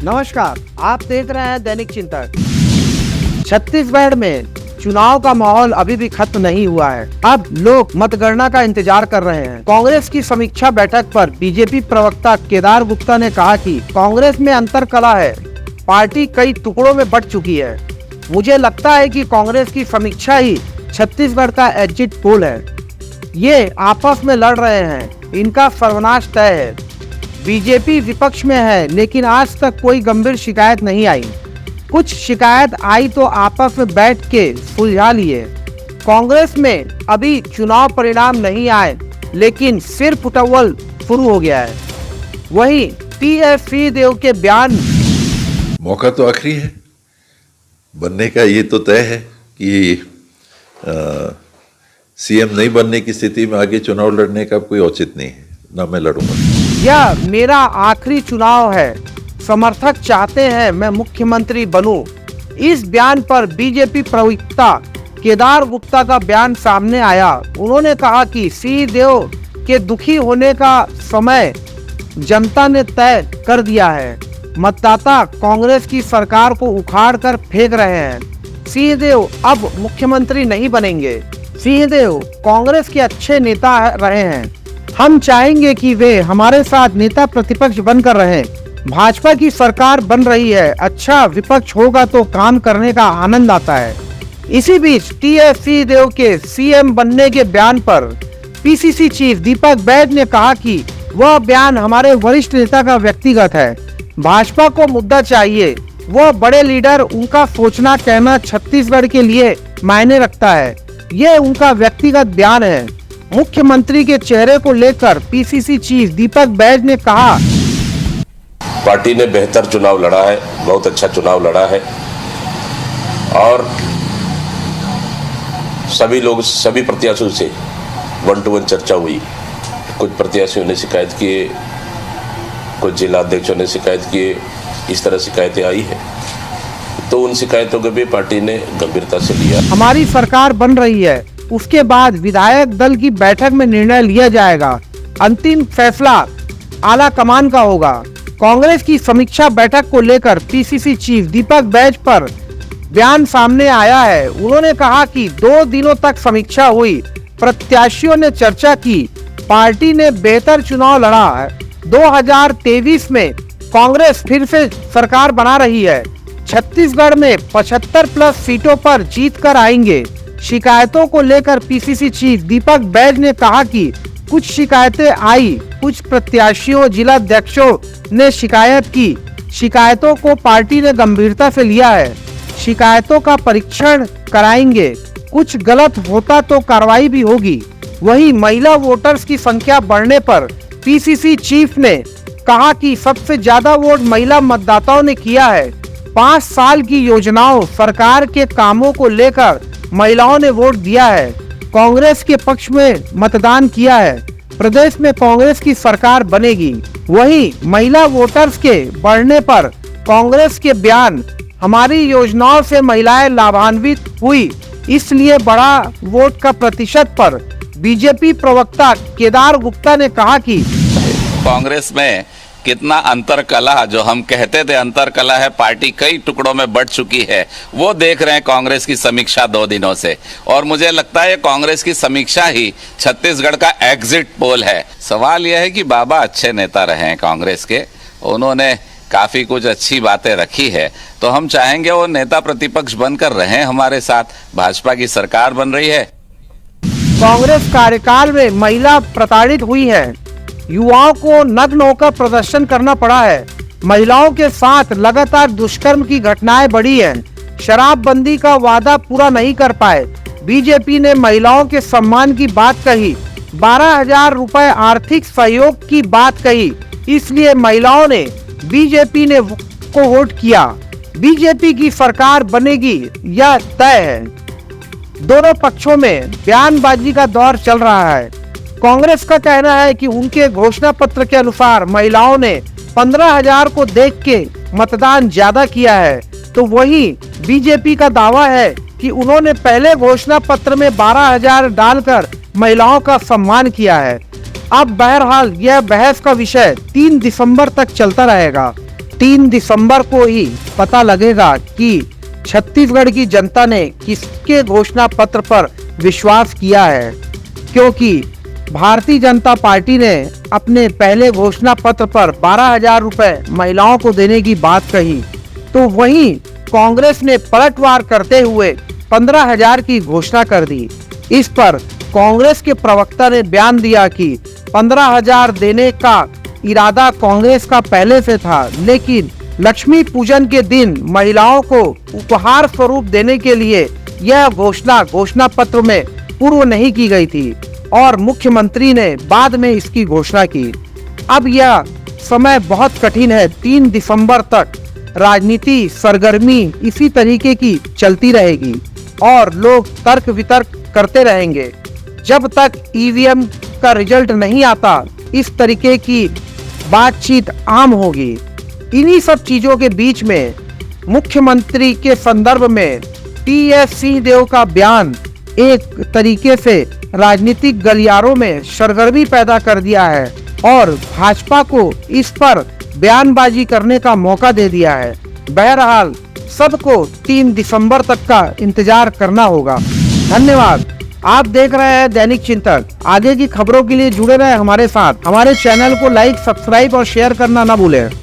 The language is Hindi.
नमस्कार, आप देख रहे हैं दैनिक चिंतक। छत्तीसगढ़ में चुनाव का माहौल अभी भी खत्म नहीं हुआ है। अब लोग मतगणना का इंतजार कर रहे हैं। कांग्रेस की समीक्षा बैठक पर बीजेपी प्रवक्ता केदार गुप्ता ने कहा कि कांग्रेस में अंतर कला है, पार्टी कई टुकड़ों में बंट चुकी है। मुझे लगता है कि कांग्रेस की समीक्षा ही छत्तीसगढ़ का एग्जिट पोल है। ये आपस में लड़ रहे हैं, इनका सर्वनाश तय है। बीजेपी विपक्ष में है, लेकिन आज तक कोई गंभीर शिकायत नहीं आई। कुछ शिकायत आई तो आपस में बैठ के सुलझा लिए। कांग्रेस में अभी चुनाव परिणाम नहीं आए, लेकिन सिर फुटअव्वल शुरू हो गया है। वहीं टीएस सिंहदेव के बयान, मौका तो आखिरी है बनने का, ये तो तय है कि सीएम नहीं बनने की स्थिति में आगे चुनाव लड़ने का कोई औचित्य नहीं है, ना मैं लड़ूंगा। यह मेरा आखिरी चुनाव है, समर्थक चाहते हैं मैं मुख्यमंत्री बनूं। इस बयान पर बीजेपी प्रवक्ता केदार गुप्ता का बयान सामने आया। उन्होंने कहा कि सिंहदेव के दुखी होने का समय जनता ने तय कर दिया है। मतदाता कांग्रेस की सरकार को उखाड़ कर फेंक रहे हैं। सिंहदेव अब मुख्यमंत्री नहीं बनेंगे। सिंहदेव कांग्रेस के अच्छे नेता रहे हैं। हम चाहेंगे कि वे हमारे साथ नेता प्रतिपक्ष बनकर रहें। भाजपा की सरकार बन रही है, अच्छा विपक्ष होगा तो काम करने का आनंद आता है। इसी बीच टीएस सिंहदेव के सीएम बनने के बयान पर पीसीसी चीफ दीपक बैज ने कहा कि वह बयान हमारे वरिष्ठ नेता का व्यक्तिगत है। भाजपा को मुद्दा चाहिए, वह बड़े लीडर, उनका सोचना कहना छत्तीसगढ़ के लिए मायने रखता है। ये उनका व्यक्तिगत बयान है। मुख्यमंत्री के चेहरे को लेकर पीसीसी चीफ दीपक बैज ने कहा, पार्टी ने बेहतर चुनाव लड़ा है, बहुत अच्छा चुनाव लड़ा है और सभी प्रत्याशियों से 1-to-1 चर्चा हुई। कुछ प्रत्याशियों ने शिकायत किए, कुछ जिला अध्यक्षों ने शिकायत किए, इस तरह शिकायतें आई है, तो उन शिकायतों को भी पार्टी ने गंभीरता से लिया। हमारी सरकार बन रही है, उसके बाद विधायक दल की बैठक में निर्णय लिया जाएगा। अंतिम फैसला आला कमान का होगा। कांग्रेस की समीक्षा बैठक को लेकर पीसीसी चीफ दीपक बैज पर बयान सामने आया है। उन्होंने कहा कि 2 दिनों तक समीक्षा हुई, प्रत्याशियों ने चर्चा की, पार्टी ने बेहतर चुनाव लड़ा है। 2023 में कांग्रेस फिर से सरकार बना रही है। छत्तीसगढ़ में 75+ सीटों पर जीत कर आएंगे। शिकायतों को लेकर पीसीसी चीफ दीपक बैज ने कहा कि कुछ शिकायतें आई, कुछ प्रत्याशियों, जिला अध्यक्षों ने शिकायत की। शिकायतों को पार्टी ने गंभीरता से लिया है। शिकायतों का परीक्षण कराएंगे, कुछ गलत होता तो कार्रवाई भी होगी। वहीं महिला वोटर्स की संख्या बढ़ने पर पीसीसी चीफ ने कहा कि सबसे ज्यादा वोट महिला मतदाताओं ने किया है। 5 साल की योजनाओं, सरकार के कामों को लेकर महिलाओं ने वोट दिया है, कांग्रेस के पक्ष में मतदान किया है। प्रदेश में कांग्रेस की सरकार बनेगी। वहीं महिला वोटर्स के बढ़ने पर कांग्रेस के बयान, हमारी योजनाओं से महिलाएं लाभान्वित हुई, इसलिए बड़ा वोट का प्रतिशत पर बीजेपी प्रवक्ता केदार गुप्ता ने कहा कि कांग्रेस में कितना अंतर कला, जो हम कहते थे अंतर कला है, पार्टी कई टुकड़ों में बंट चुकी है, वो देख रहे हैं कांग्रेस की समीक्षा 2 दिनों से। और मुझे लगता है कांग्रेस की समीक्षा ही छत्तीसगढ़ का एग्जिट पोल है। सवाल यह है कि बाबा अच्छे नेता रहे हैं कांग्रेस के, उन्होंने काफी कुछ अच्छी बातें रखी है, तो हम चाहेंगे वो नेता प्रतिपक्ष बनकर रहें हमारे साथ। भाजपा की सरकार बन रही है। कांग्रेस कार्यकाल में महिला प्रताड़ित हुई है, युवाओं को नग्न होकर प्रदर्शन करना पड़ा है। महिलाओं के साथ लगातार दुष्कर्म की घटनाएं बढ़ी हैं। शराबबंदी का वादा पूरा नहीं कर पाए। बीजेपी ने महिलाओं के सम्मान की बात कही, 12,000 रुपए आर्थिक सहयोग की बात कही, इसलिए महिलाओं ने बीजेपी ने को वोट किया। बीजेपी की सरकार बनेगी, यह तय है। दोनों पक्षों में बयानबाजी का दौर चल रहा है। कांग्रेस का कहना है कि उनके घोषणा पत्र के अनुसार महिलाओं ने 15,000 को देख के मतदान ज्यादा किया है, तो वहीं बीजेपी का दावा है कि उन्होंने पहले घोषणा पत्र में 12,000 डालकर महिलाओं का सम्मान किया है। अब बहरहाल यह बहस का विषय 3 दिसंबर तक चलता रहेगा। 3 दिसंबर को ही पता लगेगा कि छत्तीसगढ़ की जनता ने किसके घोषणा पत्र पर विश्वास किया है, क्योंकि भारतीय जनता पार्टी ने अपने पहले घोषणा पत्र पर 12,000 रुपए महिलाओं को देने की बात कही, तो वहीं कांग्रेस ने पलटवार करते हुए 15,000 की घोषणा कर दी। इस पर कांग्रेस के प्रवक्ता ने बयान दिया कि 15,000 देने का इरादा कांग्रेस का पहले से था, लेकिन लक्ष्मी पूजन के दिन महिलाओं को उपहार स्वरूप देने के लिए यह घोषणा पत्र में पूर्व नहीं की गई थी और मुख्यमंत्री ने बाद में इसकी घोषणा की। अब यह समय बहुत कठिन है। 3 दिसंबर तक राजनीति सरगर्मी इसी तरीके की चलती रहेगी और लोग तर्क वितर्क करते रहेंगे जब तक ईवीएम का रिजल्ट नहीं आता। इस तरीके की बातचीत आम होगी। इन्हीं सब चीजों के बीच में मुख्यमंत्री के संदर्भ में टी.एस. सिंहदेव का बयान एक तरीके से राजनीतिक गलियारों में सरगर्मी पैदा कर दिया है और भाजपा को इस पर बयानबाजी करने का मौका दे दिया है। बहरहाल सबको 3 दिसंबर तक का इंतजार करना होगा। धन्यवाद। आप देख रहे हैं दैनिक चिंतक। आगे की खबरों के लिए जुड़े रहे हमारे साथ। हमारे चैनल को लाइक, सब्सक्राइब और शेयर करना ना भूलें।